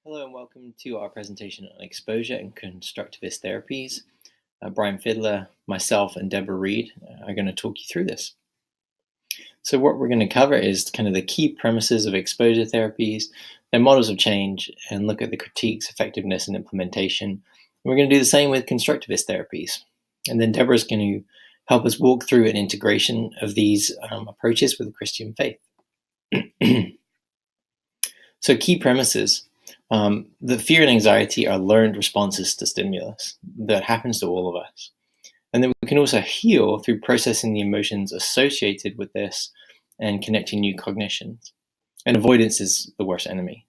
Hello and welcome to our presentation on exposure and constructivist therapies. Brian Fiddler, myself, and Deborah Reed are going to talk you through this. So what we're going to cover is kind of the key premises of exposure therapies, their models of change, and look at the critiques, effectiveness, and implementation. We're going to do the same with constructivist therapies. And then Deborah's going to help us walk through an integration of these approaches with the Christian faith. So key premises. The fear and anxiety are learned responses to stimulus that happens to all of us. And then we can also heal through processing the emotions associated with this and connecting new cognitions. And avoidance is the worst enemy.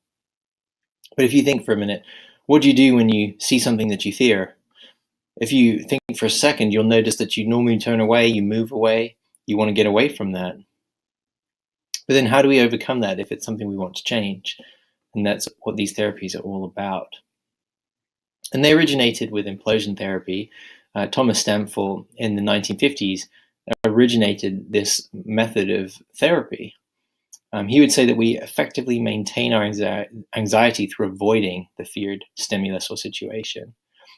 But if you think for a minute, what do you do when you see something that you fear? If you think for a second, you'll notice that you normally turn away, you move away, you want to get away from that. But then how do we overcome that if it's something we want to change? And that's what these therapies are all about. And they originated with implosion therapy. Thomas Stampfel in the 1950s originated this method of therapy. He would say that we effectively maintain our anxiety through avoiding the feared stimulus or situation.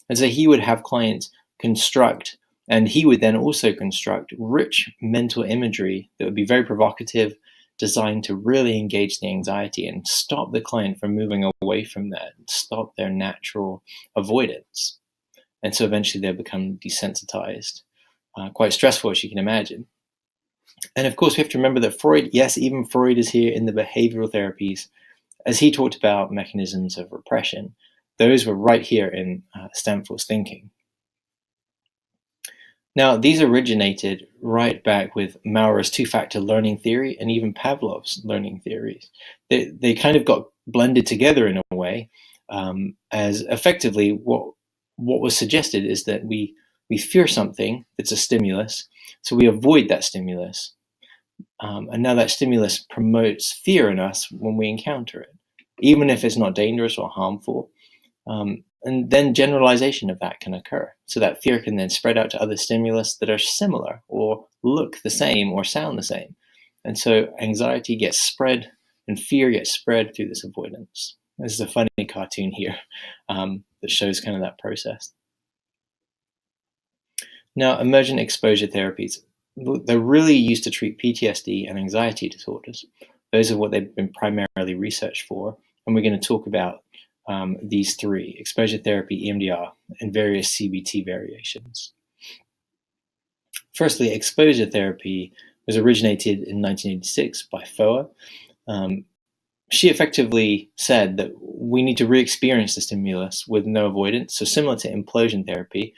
And so he would have clients construct, and he would then also construct rich mental imagery that would be very provocative, designed to really engage the anxiety and stop the client from moving away from that, stop their natural avoidance. And so eventually they'll become desensitized. Quite stressful, as you can imagine. And of course, we have to remember that Freud, yes, even Freud is here in the behavioral therapies, as he talked about mechanisms of repression. Those were right here in Stampfel's thinking. Now, these originated right back with Mauer's two-factor learning theory and even Pavlov's learning theories. They kind of got blended together in a way, as effectively what was suggested is that we fear something that's a stimulus, so we avoid that stimulus. And now that stimulus promotes fear in us when we encounter it, even if it's not dangerous or harmful. And then generalization of that can occur. So that fear can then spread out to other stimulus that are similar or look the same or sound the same. And so anxiety gets spread and fear gets spread through this avoidance. This is a funny cartoon here that shows kind of that process. Now, emergent exposure therapies, they're really used to treat PTSD and anxiety disorders. Those are what they've been primarily researched for. And we're going to talk about these three: exposure therapy, EMDR, and various CBT variations. Firstly, exposure therapy was originated in 1986 by Foa. She effectively said that we need to re-experience the stimulus with no avoidance, so similar to implosion therapy,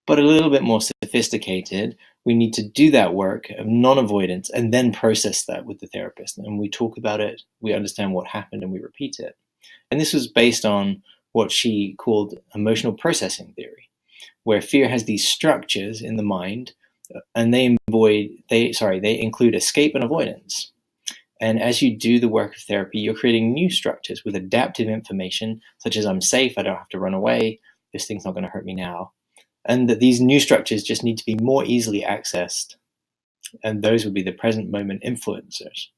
but a little bit more sophisticated. We need to do that work of non-avoidance and then process that with the therapist. And we talk about it, we understand what happened, and we repeat it. And this was based on what she called emotional processing theory, where fear has these structures in the mind, and they include escape and avoidance. And as you do the work of therapy, you're creating new structures with adaptive information, such as I'm safe, I don't have to run away, this thing's not going to hurt me now. And that these new structures just need to be more easily accessed. And those would be the present moment influencers.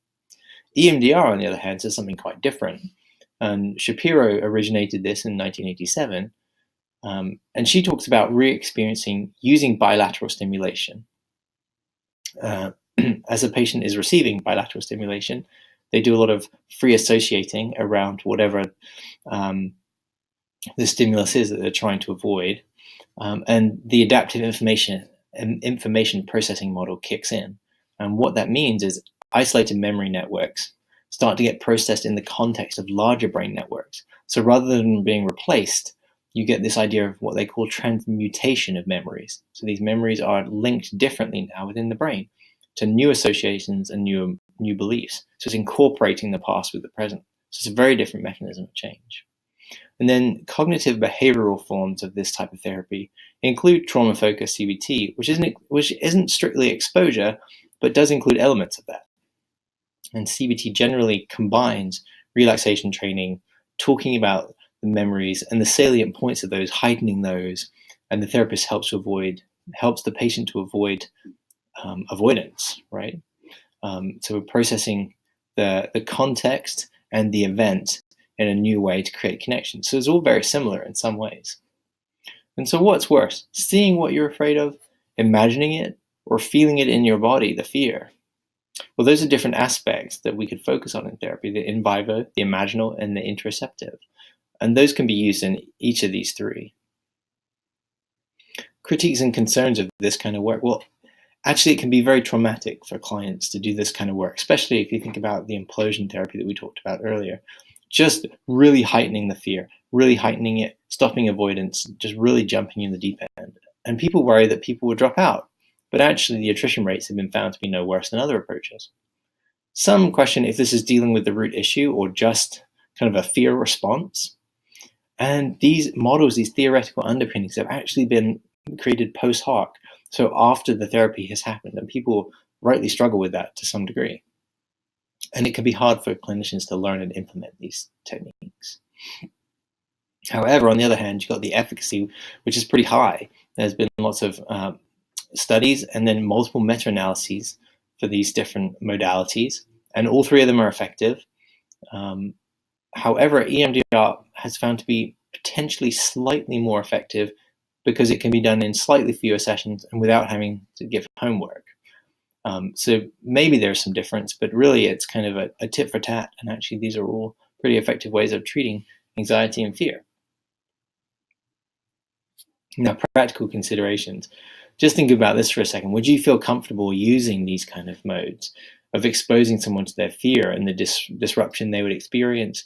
EMDR, on the other hand, says something quite different. And Shapiro originated this in 1987. And she talks about re-experiencing using bilateral stimulation. As a patient is receiving bilateral stimulation, they do a lot of free associating around whatever the stimulus is that they're trying to avoid. And the adaptive information processing model kicks in. And what that means is isolated memory networks start to get processed in the context of larger brain networks. So rather than being replaced, you get this idea of what they call transmutation of memories. So these memories are linked differently now within the brain to new associations and new beliefs. So it's incorporating the past with the present. So it's a very different mechanism of change. And then cognitive behavioral forms of this type of therapy include trauma-focused CBT, which isn't strictly exposure, but does include elements of that. And CBT generally combines relaxation training, talking about the memories and the salient points of those, heightening those, and the therapist helps the patient to avoid avoidance, right? So we're processing the context and the event in a new way to create connection. So it's all very similar in some ways. And so what's worse, seeing what you're afraid of, imagining it, or feeling it in your body, the fear? Well, those are different aspects that we could focus on in therapy, the in vivo, the imaginal, and the interoceptive. And those can be used in each of these three. Critiques and concerns of this kind of work. Well, actually, it can be very traumatic for clients to do this kind of work, especially if you think about the implosion therapy that we talked about earlier. Just really heightening the fear, really heightening it, stopping avoidance, just really jumping in the deep end. And people worry that people will drop out, but actually the attrition rates have been found to be no worse than other approaches. Some question if this is dealing with the root issue or just kind of a fear response. And these models, these theoretical underpinnings, have actually been created post hoc, so after the therapy has happened, and people rightly struggle with that to some degree. And it can be hard for clinicians to learn and implement these techniques. However, on the other hand, you've got the efficacy, which is pretty high. There's been lots of studies and then multiple meta-analyses for these different modalities, and all three of them are effective. However, EMDR has found to be potentially slightly more effective because it can be done in slightly fewer sessions and without having to give homework. So maybe there's some difference, but really it's kind of a tit for tat, and actually these are all pretty effective ways of treating anxiety and fear. Now, practical considerations. Just think about this for a second. Would you feel comfortable using these kind of modes of exposing someone to their fear and the disruption they would experience,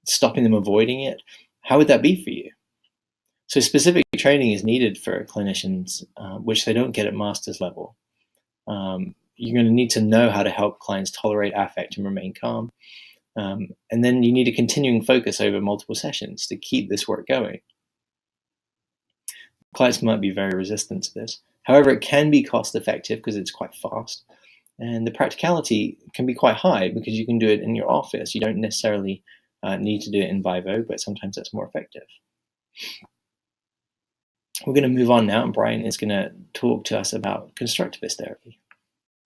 stopping them avoiding it? How would that be for you? So specific training is needed for clinicians, which they don't get at master's level. You're going to need to know how to help clients tolerate affect and remain calm. And then you need a continuing focus over multiple sessions to keep this work going. Clients might be very resistant to this. However, it can be cost effective because it's quite fast. And the practicality can be quite high because you can do it in your office. You don't necessarily need to do it in vivo, but sometimes that's more effective. We're going to move on now, and Brian is going to talk to us about constructivist therapy.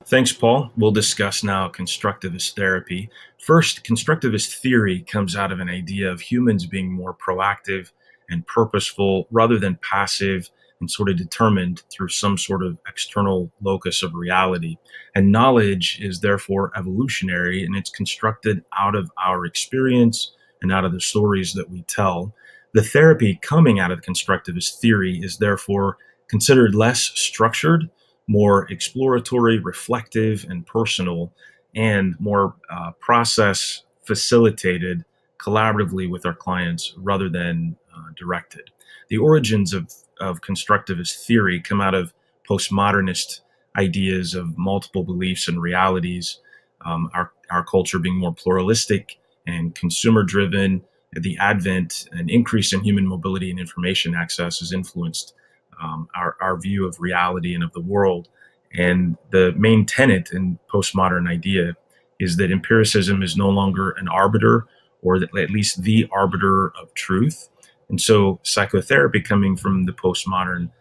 Thanks, Paul. We'll discuss now constructivist therapy. First, constructivist theory comes out of an idea of humans being more proactive and purposeful rather than passive and sort of determined through some sort of external locus of reality. And knowledge is therefore evolutionary, and it's constructed out of our experience and out of the stories that we tell. The therapy coming out of constructivist theory is therefore considered less structured, more exploratory, reflective, and personal, and more process facilitated collaboratively with our clients rather than directed. The origins of constructivist theory come out of postmodernist ideas of multiple beliefs and realities, our culture being more pluralistic and consumer-driven. The advent and increase in human mobility and information access has influenced our view of reality and of the world. And the main tenet in postmodern idea is that empiricism is no longer an arbiter, or at least the arbiter of truth. And so psychotherapy, coming from the postmodern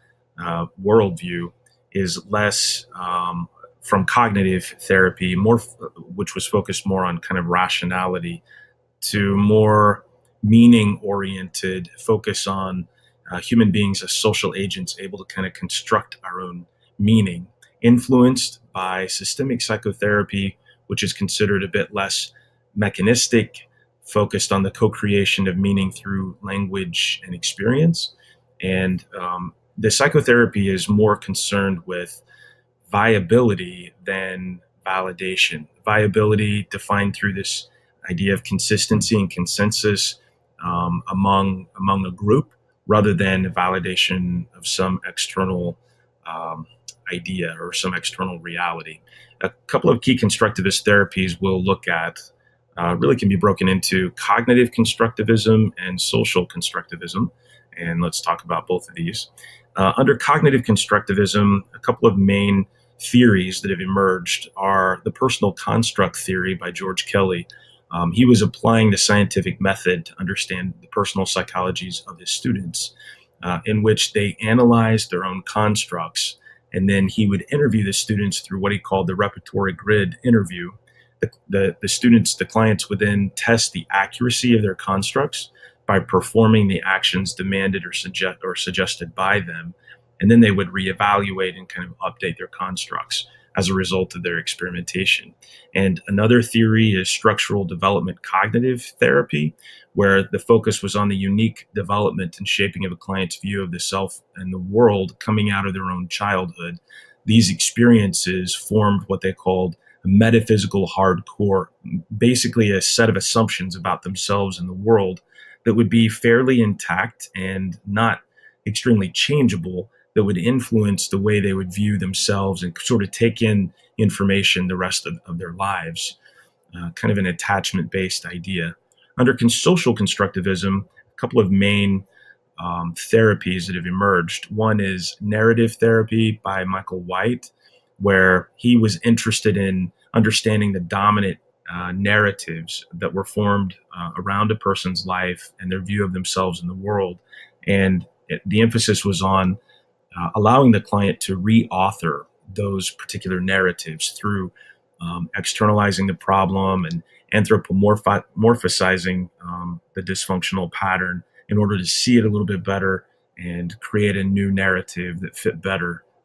worldview, is less from cognitive therapy, more which was focused more on kind of rationality, to more meaning-oriented focus on human beings as social agents able to kind of construct our own meaning, influenced by systemic psychotherapy, which is considered a bit less mechanistic, focused on the co-creation of meaning through language and experience. And the psychotherapy is more concerned with viability than validation. Viability defined through this idea of consistency and consensus among a group, rather than validation of some external idea or some external reality. A couple of key constructivist therapies we'll look at really can be broken into cognitive constructivism and social constructivism. And let's talk about both of these. Under cognitive constructivism, a couple of main theories that have emerged are the personal construct theory by George Kelly. He was applying the scientific method to understand the personal psychologies of his students, in which they analyzed their own constructs, and then he would interview the students through what he called the repertory grid interview. the clients would then test the accuracy of their constructs by performing the actions demanded or suggested by them, and then they would reevaluate and kind of update their constructs as a result of their experimentation. And another theory is structural development cognitive therapy, where the focus was on the unique development and shaping of a client's view of the self and the world coming out of their own childhood. These experiences formed what they called a metaphysical hardcore, basically a set of assumptions about themselves and the world that would be fairly intact and not extremely changeable, that would influence the way they would view themselves and sort of take in information the rest of their lives. Kind of an attachment-based idea. Under social constructivism, a couple of main therapies that have emerged. One is narrative therapy by Michael White, where he was interested in understanding the dominant narratives that were formed around a person's life and their view of themselves in the world. And the emphasis was on allowing the client to re-author those particular narratives through externalizing the problem and anthropomorphizing the dysfunctional pattern in order to see it a little bit better and create a new narrative that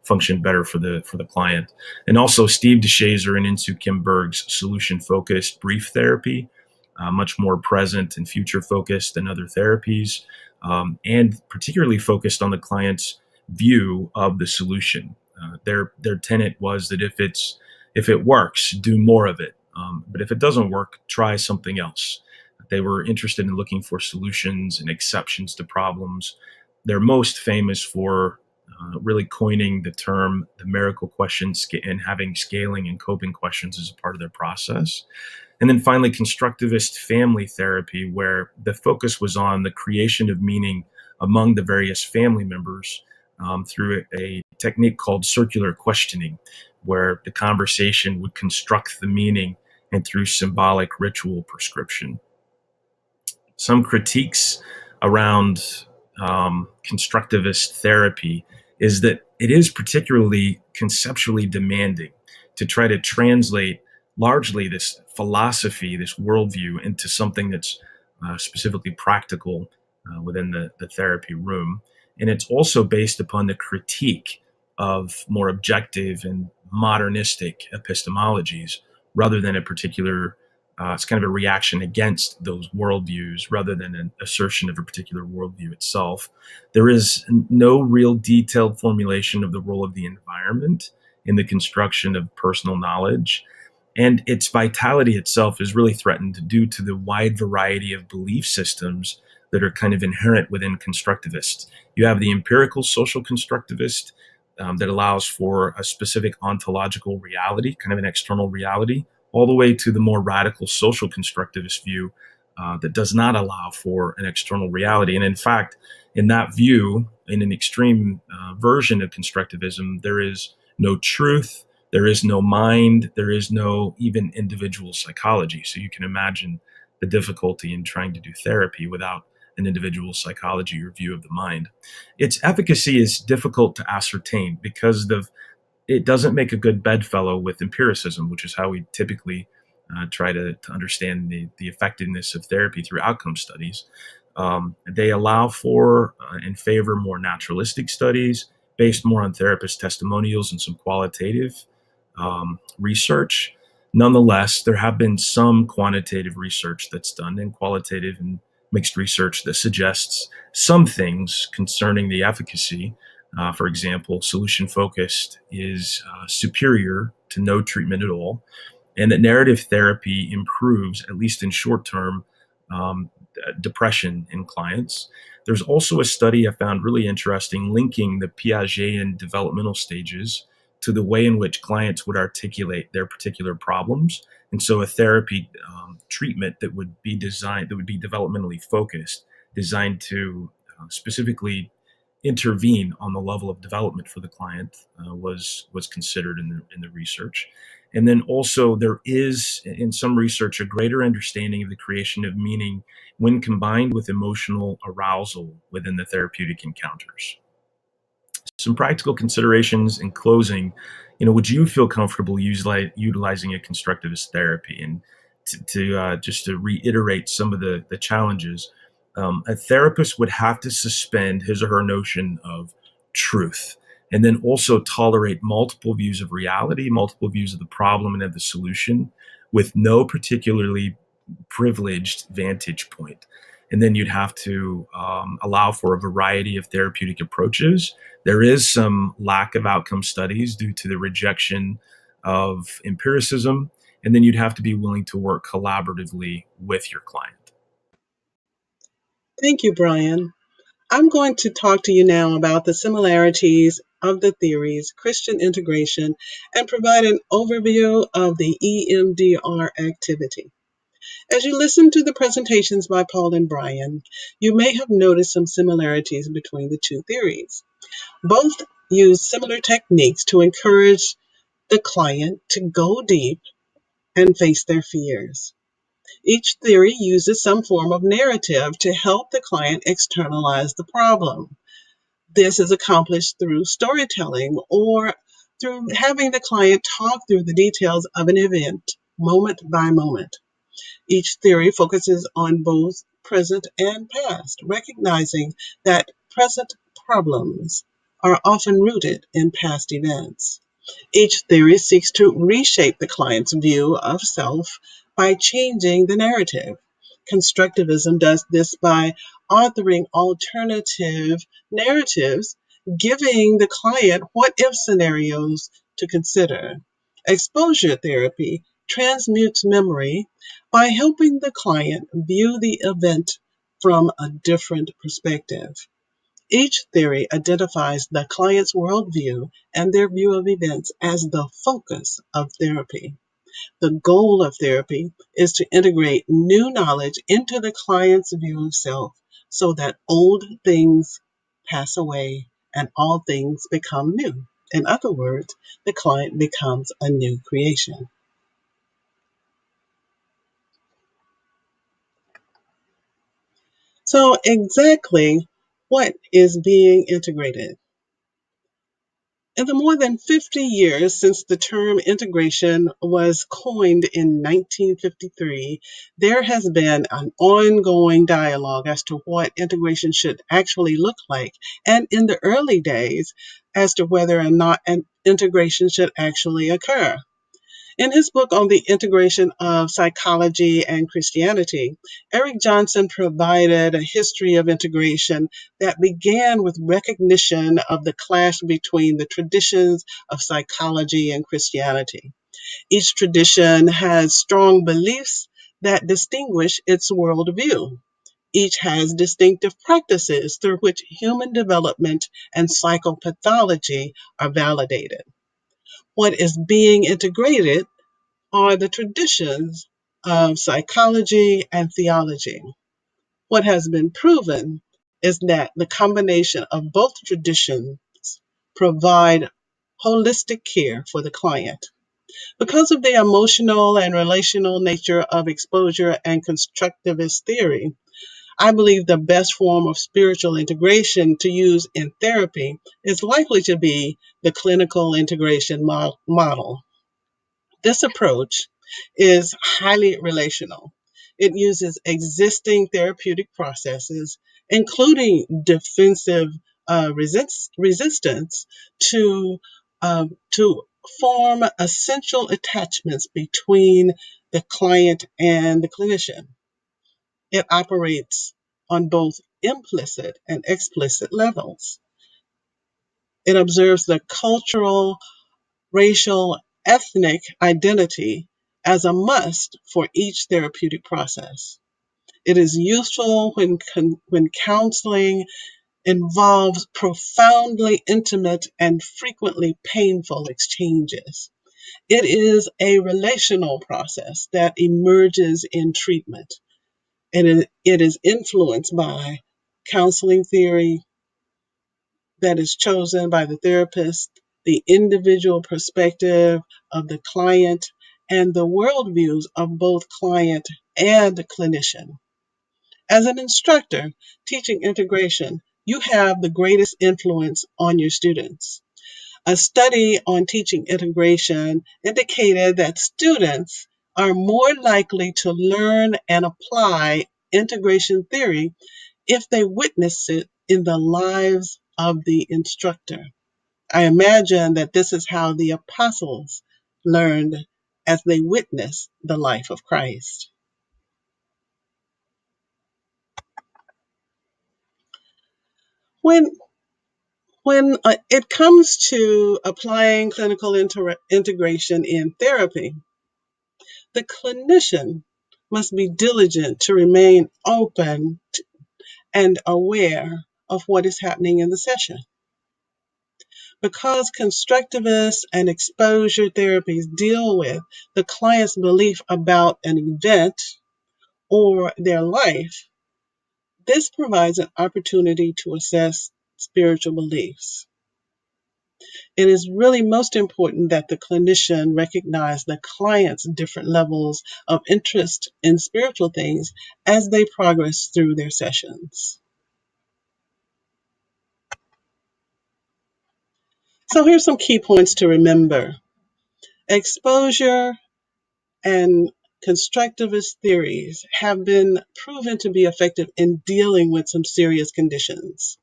functioned better for the client. And also Steve DeShazer and Insoo Kim Berg's solution-focused brief therapy, much more present and future-focused than other therapies, and particularly focused on the client's view of the solution. Their tenet was that if it works, do more of it. But if it doesn't work, try something else. They were interested in looking for solutions and exceptions to problems. They're most famous for really coining the term the miracle question and having scaling and coping questions as a part of their process. And then finally, constructivist family therapy, where the focus was on the creation of meaning among the various family members through a technique called circular questioning, where the conversation would construct the meaning and through symbolic ritual prescription. Some critiques around constructivist therapy is that it is particularly conceptually demanding to try to translate largely this philosophy, this worldview, into something that's specifically practical within the therapy room. And it's also based upon the critique of more objective and modernistic epistemologies rather than a particular, it's kind of a reaction against those worldviews rather than an assertion of a particular worldview itself. There is no real detailed formulation of the role of the environment in the construction of personal knowledge. And its vitality itself is really threatened due to the wide variety of belief systems that are kind of inherent within constructivists. You have the empirical social constructivist that allows for a specific ontological reality, kind of an external reality, all the way to the more radical social constructivist view that does not allow for an external reality. And in fact, in that view, in an extreme version of constructivism, there is no truth, there is no mind, there is no even individual psychology. So you can imagine the difficulty in trying to do therapy without an individual psychology or view of the mind. Its efficacy is difficult to ascertain because it doesn't make a good bedfellow with empiricism, which is how we typically try to understand the effectiveness of therapy through outcome studies. They allow for and favor more naturalistic studies based more on therapist testimonials and some qualitative research. Nonetheless, there have been some quantitative research that's done and qualitative and mixed research that suggests some things concerning the efficacy. For example, solution-focused is superior to no treatment at all, and that narrative therapy improves, at least in short term, depression in clients. There's also a study I found really interesting linking the Piagetian developmental stages to the way in which clients would articulate their particular problems. And so a therapy treatment that would be developmentally focused, designed to specifically intervene on the level of development for the client was considered in the research. And then also there is in some research a greater understanding of the creation of meaning when combined with emotional arousal within the therapeutic encounters. Some practical considerations in closing Would you feel comfortable utilizing a constructivist therapy? And just to reiterate some of the challenges, a therapist would have to suspend his or her notion of truth, and then also tolerate multiple views of reality, multiple views of the problem and of the solution, with no particularly privileged vantage point. And then you'd have to allow for a variety of therapeutic approaches. There is some lack of outcome studies due to the rejection of empiricism. And then you'd have to be willing to work collaboratively with your client. Thank you, Brian. I'm going to talk to you now about the similarities of the theories, Christian integration, and provide an overview of the EMDR activity. As you listen to the presentations by Paul and Brian, you may have noticed some similarities between the two theories. Both use similar techniques to encourage the client to go deep and face their fears. Each theory uses some form of narrative to help the client externalize the problem. This is accomplished through storytelling or through having the client talk through the details of an event, moment by moment. Each theory focuses on both present and past, recognizing that present problems are often rooted in past events. Each theory seeks to reshape the client's view of self by changing the narrative. Constructivism does this by authoring alternative narratives, giving the client what if scenarios to consider. Exposure therapy transmutes memory by helping the client view the event from a different perspective. Each theory identifies the client's worldview and their view of events as the focus of therapy. The goal of therapy is to integrate new knowledge into the client's view of self so that old things pass away and all things become new. In other words, the client becomes a new creation. So, exactly what is being integrated? In the more than 50 years since the term integration was coined in 1953, there has been an ongoing dialogue as to what integration should actually look like, and in the early days, as to whether or not an integration should actually occur. In his book on the integration of psychology and Christianity, Eric Johnson provided a history of integration that began with recognition of the clash between the traditions of psychology and Christianity. Each tradition has strong beliefs that distinguish its worldview. Each has distinctive practices through which human development and psychopathology are validated. What is being integrated are the traditions of psychology and theology. What has been proven is that the combination of both traditions provide holistic care for the client. Because of the emotional and relational nature of exposure and constructivist theory, I believe the best form of spiritual integration to use in therapy is likely to be the clinical integration model. This approach is highly relational. It uses existing therapeutic processes, including defensive resistance, to form essential attachments between the client and the clinician. It operates on both implicit and explicit levels. It observes the cultural, racial, ethnic identity as a must for each therapeutic process. It is useful when counseling involves profoundly intimate and frequently painful exchanges. It is a relational process that emerges in treatment, and it is influenced by counseling theory, that is chosen by the therapist, the individual perspective of the client, and the worldviews of both client and clinician. As an instructor teaching integration, you have the greatest influence on your students. A study on teaching integration indicated that students are more likely to learn and apply integration theory if they witness it in the lives of the instructor. I imagine that this is how the apostles learned as they witnessed the life of Christ. When it comes to applying clinical integration in therapy, the clinician must be diligent to remain open and aware of what is happening in the session. Because constructivist and exposure therapies deal with the client's belief about an event or their life, this provides an opportunity to assess spiritual beliefs. It is really most important that the clinician recognize the client's different levels of interest in spiritual things as they progress through their sessions. So here's some key points to remember. Exposure and constructivist theories have been proven to be effective in dealing with some serious conditions.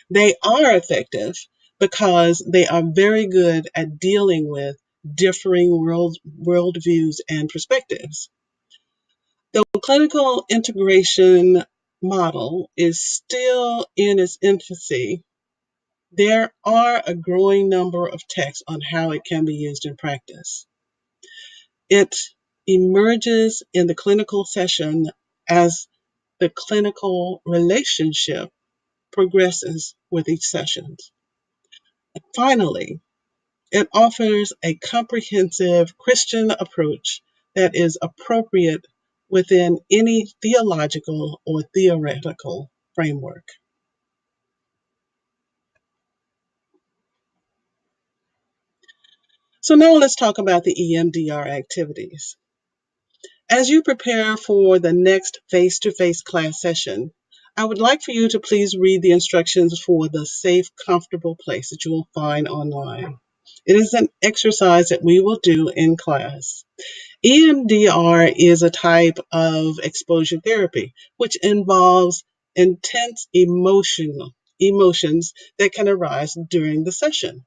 They are effective because they are very good at dealing with differing worldviews and perspectives. The clinical integration model is still in its infancy. There are a growing number of texts on how it can be used in practice. It emerges in the clinical session as the clinical relationship progresses with each session. Finally, it offers a comprehensive Christian approach that is appropriate within any theological or theoretical framework. So now let's talk about the EMDR activities. As you prepare for the next face-to-face class session, I would like for you to please read the instructions for the safe, comfortable place that you will find online. It is an exercise that we will do in class. EMDR is a type of exposure therapy, which involves intense emotions that can arise during the session.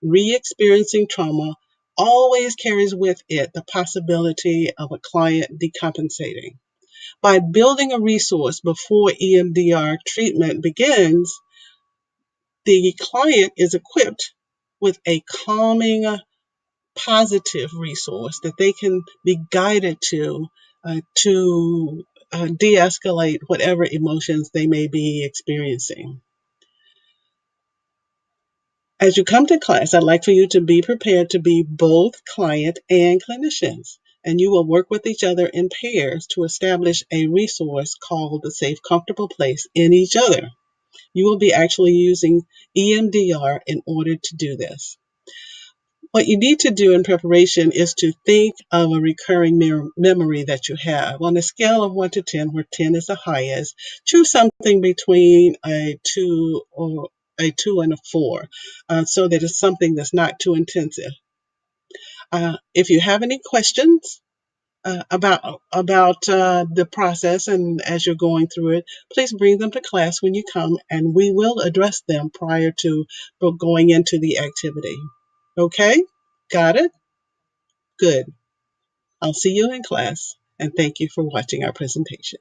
Re-experiencing trauma always carries with it the possibility of a client decompensating. By building a resource before EMDR treatment begins, the client is equipped with a calming, positive resource that they can be guided to de-escalate whatever emotions they may be experiencing. As you come to class, I'd like for you to be prepared to be both client and clinicians, and you will work with each other in pairs to establish a resource called the Safe, Comfortable Place in each other. You will be actually using EMDR in order to do this. What you need to do in preparation is to think of a recurring memory that you have. On a scale of 1 to 10, where 10 is the highest, choose something between a 2 and a 4, so that it's something that's not too intensive. If you have any questions about the process and as you're going through it, please bring them to class when you come, and we will address them prior to going into the activity. Okay? Got it? Good. I'll see you in class, and thank you for watching our presentation.